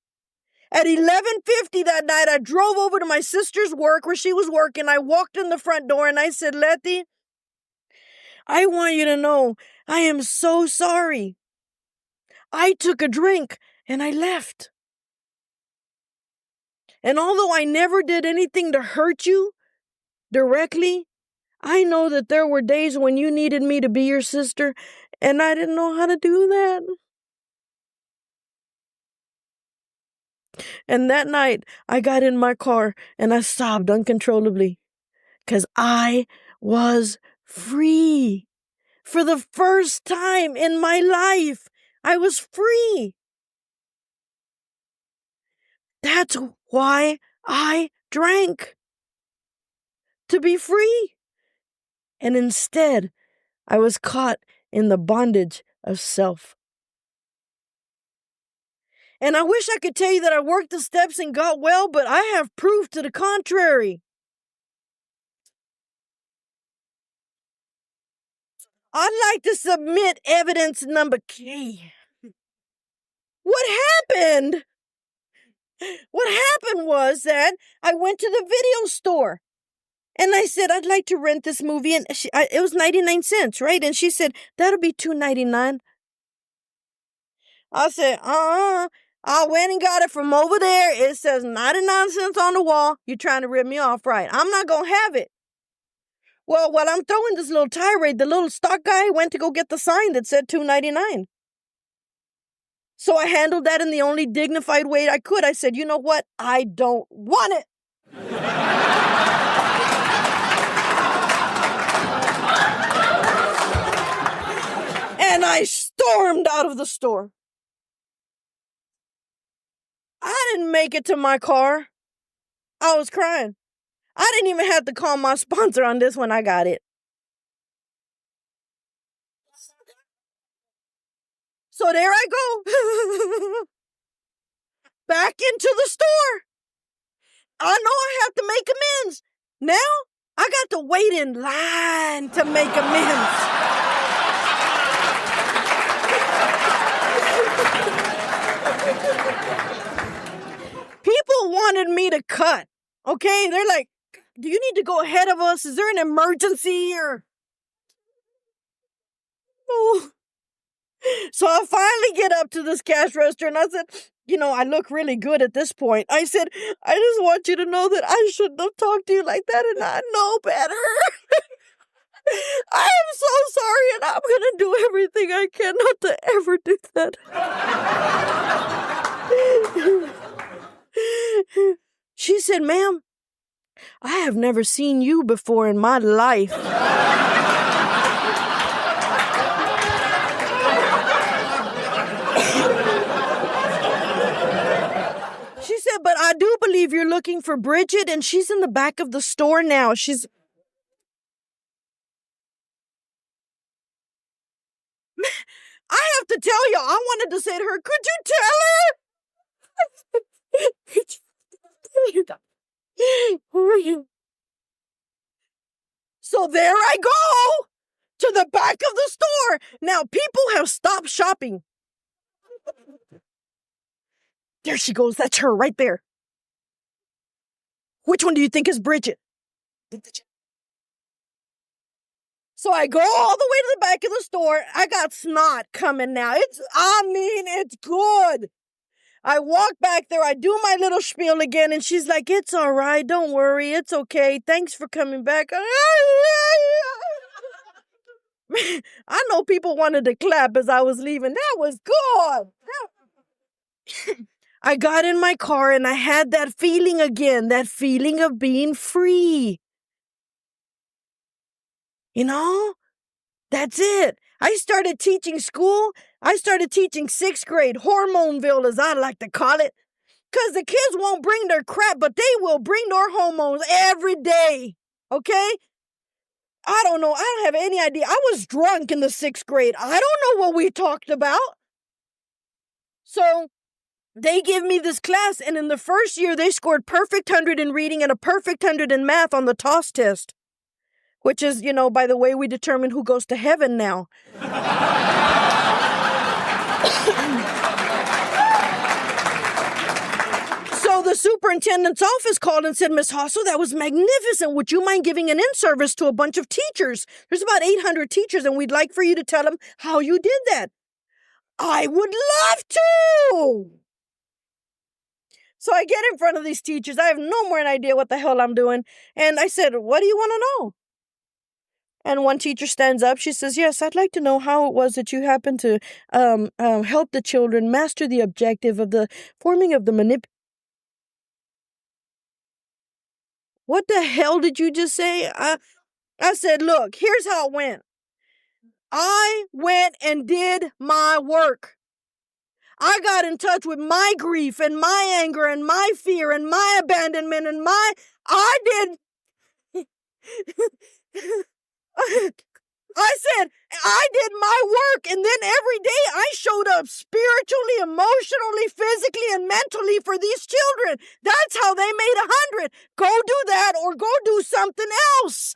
At 11:50 that night, I drove over to my sister's work where she was working. I walked in the front door and I said, Letty, I want you to know I am so sorry. I took a drink and I left. And although I never did anything to hurt you directly, I know that there were days when you needed me to be your sister, and I didn't know how to do that. And that night, I got in my car and I sobbed uncontrollably because I was free. For the first time in my life, I was free. That's why I drank. To be free. And instead, I was caught in the bondage of self. And I wish I could tell you that I worked the steps and got well, but I have proof to the contrary. I'd like to submit evidence number K. What happened? What happened was that I went to the video store and I said, I'd like to rent this movie. And it was 99 cents, right? And she said, that'll be $2.99. I said, I went and got it from over there. It says 99 cents on the wall. You're trying to rip me off, right? I'm not going to have it. Well, while I'm throwing this little tirade, the little stock guy went to go get the sign that said $2.99. So I handled that in the only dignified way I could. I said, you know what? I don't want it. And I stormed out of the store. I didn't make it to my car. I was crying. I didn't even have to call my sponsor on this when I got it. So there I go. Back into the store. I know I have to make amends. Now, I got to wait in line to make amends. People wanted me to cut. Okay? They're like, do you need to go ahead of us? Is there an emergency or... Oh. So I finally get up to this cash register and I said, you know, I look really good at this point. I said, I just want you to know that I shouldn't have talked to you like that and I know better. I am so sorry and I'm going to do everything I can not to ever do that. She said, ma'am, I have never seen you before in my life. She said, but I do believe you're looking for Bridget, and she's in the back of the store now. I have to tell you, I wanted to say to her, could you tell her? So there I go to the back of the store. Now people have stopped shopping. There she goes. That's her right there. Which one do you think is Bridget? So I go all the way to the back of the store. I got snot coming now. It's good. I walk back there. I do my little spiel again, and she's like, "It's all right. Don't worry. It's okay. Thanks for coming back." I know people wanted to clap as I was leaving. That was good. I got in my car and I had that feeling again, that feeling of being free. You know, that's it. I started teaching school. I started teaching 6th grade, Hormoneville, as I like to call it. Because the kids won't bring their crap, but they will bring their hormones every day. Okay? I don't know. I don't have any idea. I was drunk in the 6th grade. I don't know what we talked about. So they give me this class, and in the first year, they scored perfect 100 in reading and a perfect 100 in math on the TOS test, which is, by the way, we determine who goes to heaven now. So the superintendent's office called and said, "Miss Hossel, that was magnificent. Would you mind giving an in-service to a bunch of teachers? There's about 800 teachers, and we'd like for you to tell them how you did that." I would love to. So I get in front of these teachers. I have no more an idea what the hell I'm doing. And I said, "What do you want to know?" And one teacher stands up. She says, "Yes, I'd like to know how it was that you happened to help the children master the objective of the forming of the What the hell did you just say? I said, "Look, here's how it went. I went and did my work. I got in touch with my grief and my anger and my fear and my abandonment and I did, I said, I did my work, and then every day I showed up spiritually, emotionally, physically, and mentally for these children. That's how they made 100. Go do that or go do something else."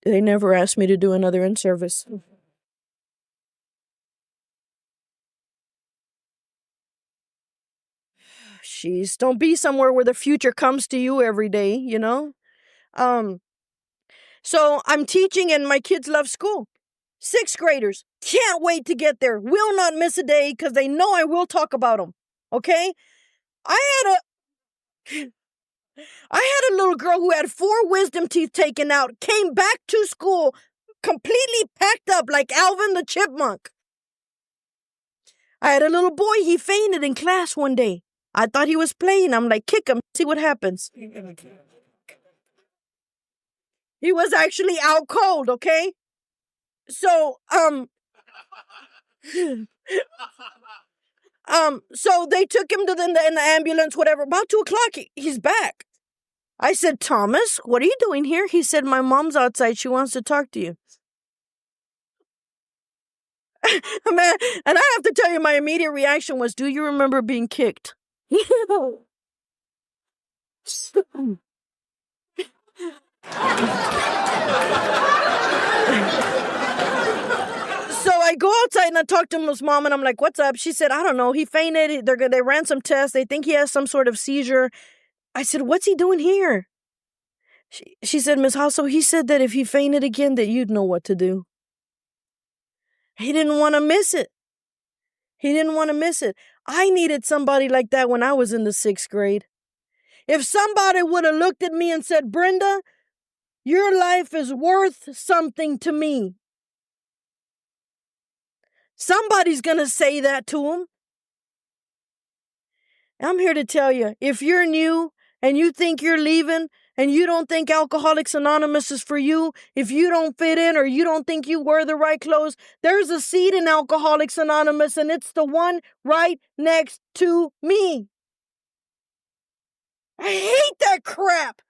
They never asked me to do another in-service. Jeez, don't be somewhere where the future comes to you every day, So I'm teaching and my kids love school. 6th graders can't wait to get there. Will not miss a day because they know I will talk about them. Okay? I had a little girl who had 4 wisdom teeth taken out, came back to school completely packed up like Alvin the Chipmunk. I had a little boy, he fainted in class one day. I thought he was playing. I'm like, "Kick him, see what happens." He was actually out cold, okay? So, so they took him to in the ambulance, whatever. About 2:00, he's back. I said, "Thomas, what are you doing here?" He said, "My mom's outside. She wants to talk to you." Man, and I have to tell you, my immediate reaction was, "Do you remember being kicked?" So I go outside and I talk to his mom and I'm like, "What's up?" She said, "I don't know. He fainted. They ran some tests. They think he has some sort of seizure." I said, "What's he doing here?" She said, "Miss Hosso, he said that if he fainted again, that you'd know what to do." He didn't want to miss it. He didn't want to miss it. I needed somebody like that when I was in the 6th grade. If somebody would have looked at me and said, "Brenda, your life is worth something to me." Somebody's going to say that to him. I'm here to tell you, if you're new and you think you're leaving and you don't think Alcoholics Anonymous is for you, if you don't fit in or you don't think you wear the right clothes, there's a seat in Alcoholics Anonymous and it's the one right next to me. I hate that crap.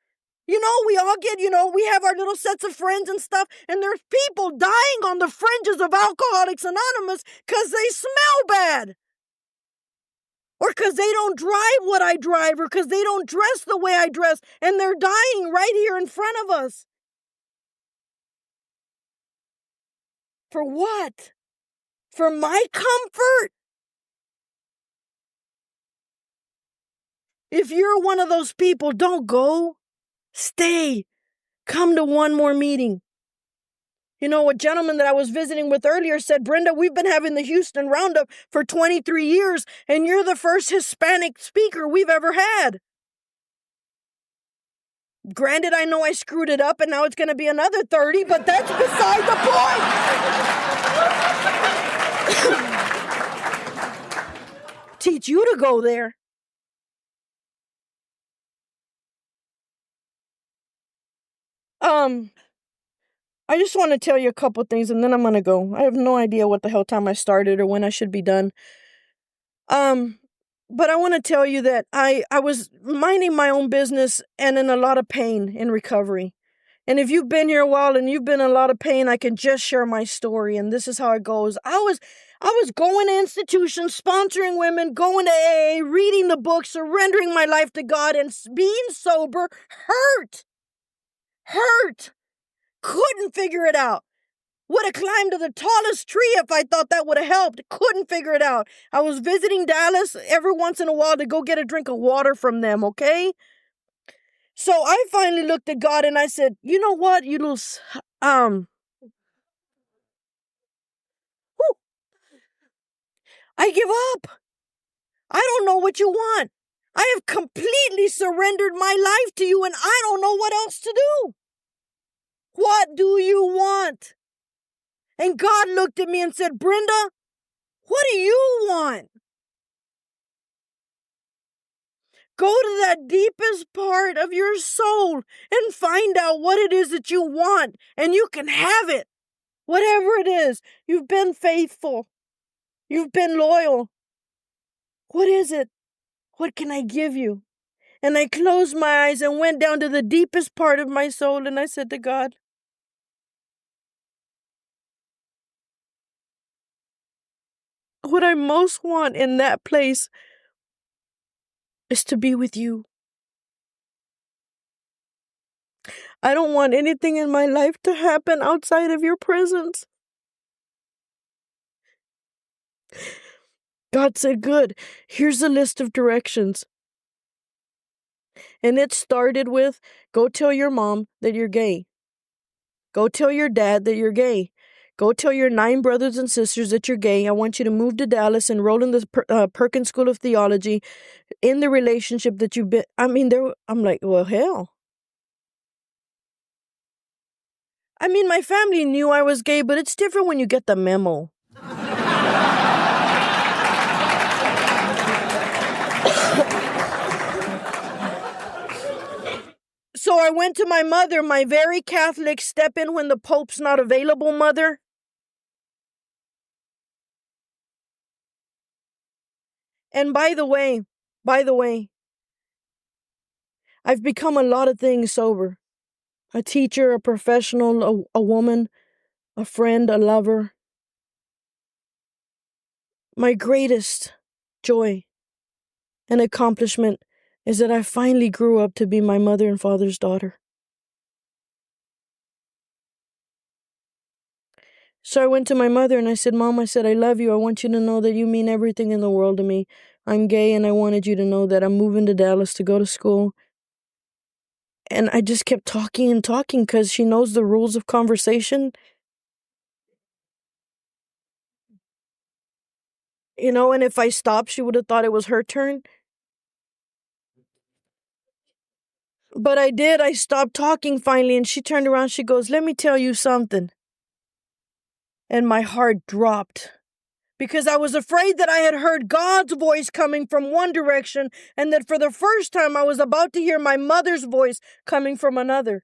We all get, we have our little sets of friends and stuff, and there's people dying on the fringes of Alcoholics Anonymous because they smell bad. Or because they don't drive what I drive, or because they don't dress the way I dress, and they're dying right here in front of us. For what? For my comfort? If you're one of those people, don't go. Stay. Come to one more meeting. You know, a gentleman that I was visiting with earlier said, Brenda, we've been having the Houston Roundup for 23 years, and you're the first Hispanic speaker we've ever had. Granted, I know I screwed it up, and now it's going to be another 30, but that's beside the point. Teach you to go there. I just want to tell you a couple things, and then I'm going to go. I have no idea what the hell time I started or when I should be done. But I want to tell you that I was minding my own business and in a lot of pain in recovery. And if you've been here a while and you've been in a lot of pain, I can just share my story. And this is how it goes. I was going to institutions, sponsoring women, going to AA, reading the book, surrendering my life to God, and being sober hurt. Couldn't figure it out. Would have climbed to the tallest tree if I thought that would have helped. Couldn't figure it out. I was visiting Dallas every once in a while to go get a drink of water from them, okay? So I finally looked at God and I said, you know what, you little, I give up. I don't know what you want. I have completely surrendered my life to you and I don't know what else to do. What do you want? And God looked at me and said, Brenda, what do you want? Go to that deepest part of your soul and find out what it is that you want, and you can have it. Whatever it is, you've been faithful. You've been loyal. What is it? What can I give you? And I closed my eyes and went down to the deepest part of my soul, and I said to God, what I most want in that place is to be with you. I don't want anything in my life to happen outside of your presence. God said, good, here's a list of directions. And it started with, go tell your mom that you're gay. Go tell your dad that you're gay. Go tell your 9 brothers and sisters that you're gay. I want you to move to Dallas, enroll in the Perkins School of Theology, in the relationship that you've been. I'm like, well, hell. My family knew I was gay, but it's different when you get the memo. So I went to my mother, my very Catholic step in when the Pope's not available mother. And by the way, I've become a lot of things sober. A teacher, a professional, a woman, a friend, a lover. My greatest joy and accomplishment is that I finally grew up to be my mother and father's daughter. So I went to my mother and I said, Mom, I said, I love you. I want you to know that you mean everything in the world to me. I'm gay and I wanted you to know that I'm moving to Dallas to go to school. And I just kept talking and talking because she knows the rules of conversation. You know, and if I stopped, she would have thought it was her turn. But I did. I stopped talking finally, and she turned around. She goes, let me tell you something. And my heart dropped because I was afraid that I had heard God's voice coming from one direction and that for the first time I was about to hear my mother's voice coming from another.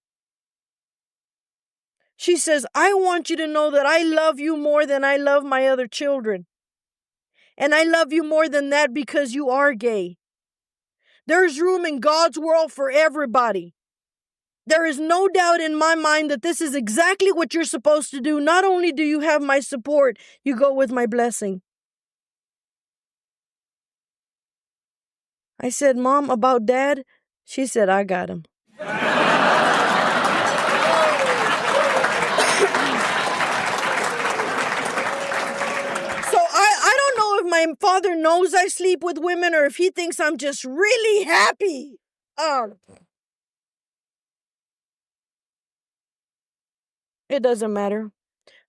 She says, I want you to know that I love you more than I love my other children. And I love you more than that because you are gay. There's room in God's world for everybody. There is no doubt in my mind that this is exactly what you're supposed to do. Not only do you have my support, you go with my blessing. I said, Mom, about Dad? She said, I got him. So I don't know if my my father knows I sleep with women or if he thinks I'm just really happy. It doesn't matter.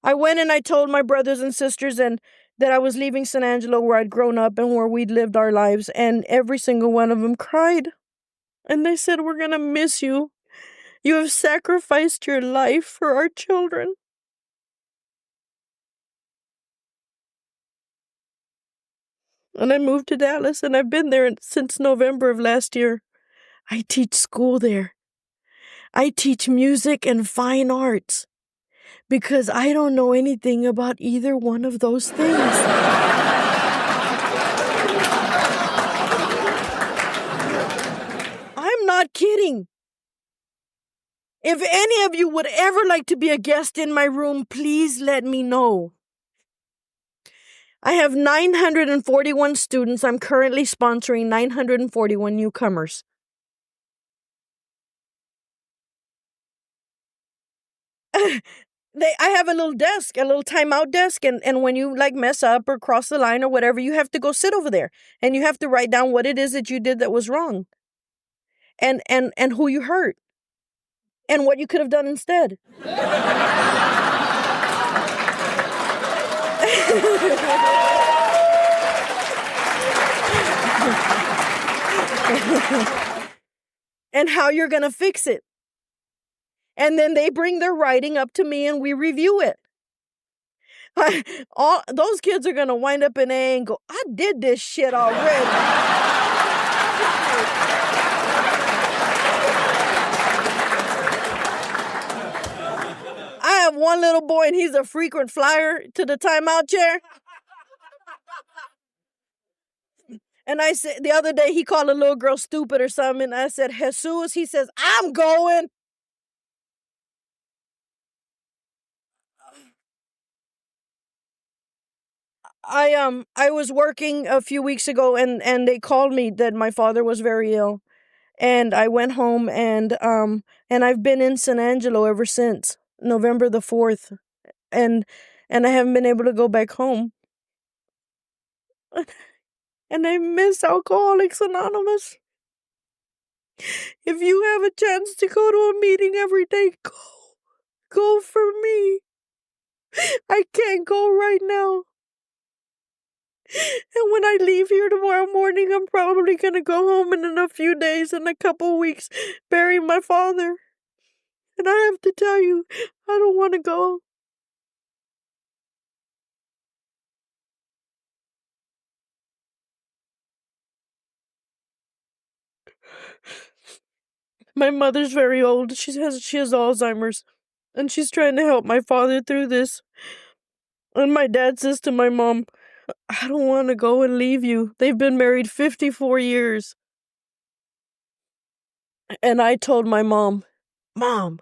I went and I told my brothers and sisters and that I was leaving San Angelo where I'd grown up and where we'd lived our lives, and every single one of them cried. And they said, "We're going to miss you. You have sacrificed your life for our children." And I moved to Dallas, and I've been there since November of last year. I teach school there. I teach music and fine arts because I don't know anything about either one of those things. I'm not kidding. If any of you would ever like to be a guest in my room, please let me know. I have 941 students. I'm currently sponsoring 941 newcomers. I have a little desk, a little timeout desk, and when you like mess up or cross the line or whatever, you have to go sit over there and you have to write down what it is that you did that was wrong. And who you hurt. And what you could have done instead. And how you're going to fix it. And then they bring their writing up to me and we review it. All those kids are going to wind up in A and go, "I did this shit already." I have one little boy and he's a frequent flyer to the timeout chair. And I said, the other day he called a little girl stupid or something. And I said, "Jesus," he says, "I'm going." I was working a few weeks ago and they called me that my father was very ill. And I went home and I've been in San Angelo ever since November the 4th. And I haven't been able to go back home. And I miss Alcoholics Anonymous. If you have a chance to go to a meeting every day, go. Go for me. I can't go right now. And when I leave here tomorrow morning, I'm probably going to go home and in a few days, in a couple weeks, bury my father. And I have to tell you, I don't want to go. My mother's very old. She has Alzheimer's. And she's trying to help my father through this. And my dad says to my mom, "I don't want to go and leave you." They've been married 54 years. And I told my mom, "Mom,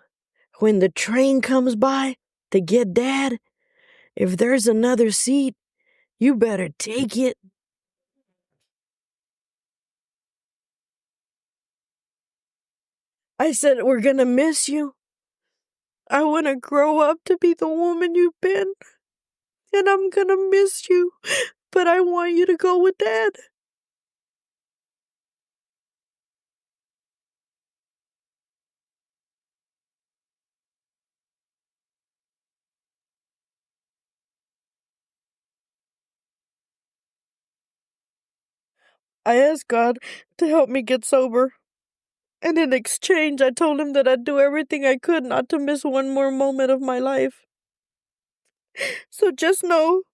when the train comes by to get Dad, if there's another seat, you better take it." I said, "We're going to miss you. I want to grow up to be the woman you've been. And I'm going to miss you. But I want you to go with Dad." I asked God to help me get sober. And in exchange, I told him that I'd do everything I could not to miss one more moment of my life. So just know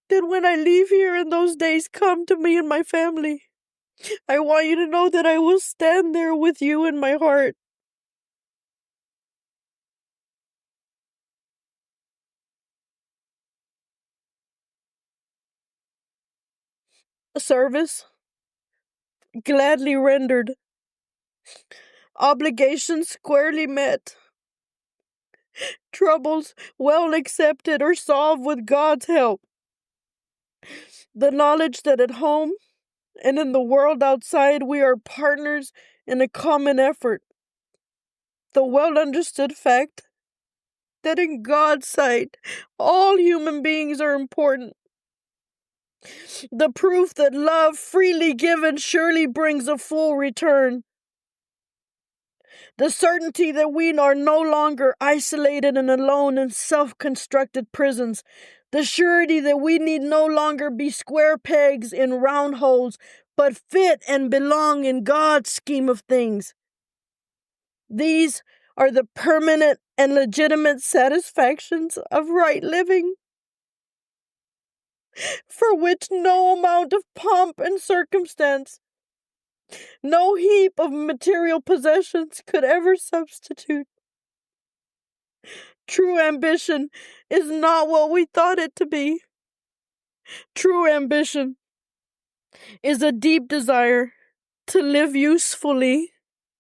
that when I leave here and those days come to me and my family, I want you to know that I will stand there with you in my heart. Service, gladly rendered. Obligations squarely met. Troubles well accepted or solved with God's help. The knowledge that at home and in the world outside we are partners in a common effort. The well understood fact that in God's sight all human beings are important. The proof that love freely given surely brings a full return. The certainty that we are no longer isolated and alone in self-constructed prisons. The surety that we need no longer be square pegs in round holes, but fit and belong in God's scheme of things. These are the permanent and legitimate satisfactions of right living, for which no amount of pomp and circumstance, no heap of material possessions could ever substitute. True ambition is not what we thought it to be. True ambition is a deep desire to live usefully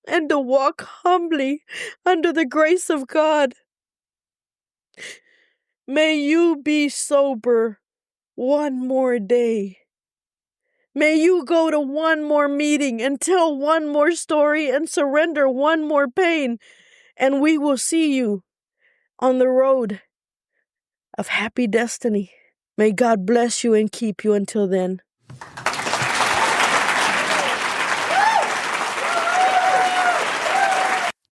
and to walk humbly under the grace of God. May you be sober one more day. May you go to one more meeting and tell one more story and surrender one more pain, and we will see you on the road of happy destiny. May God bless you and keep you until then.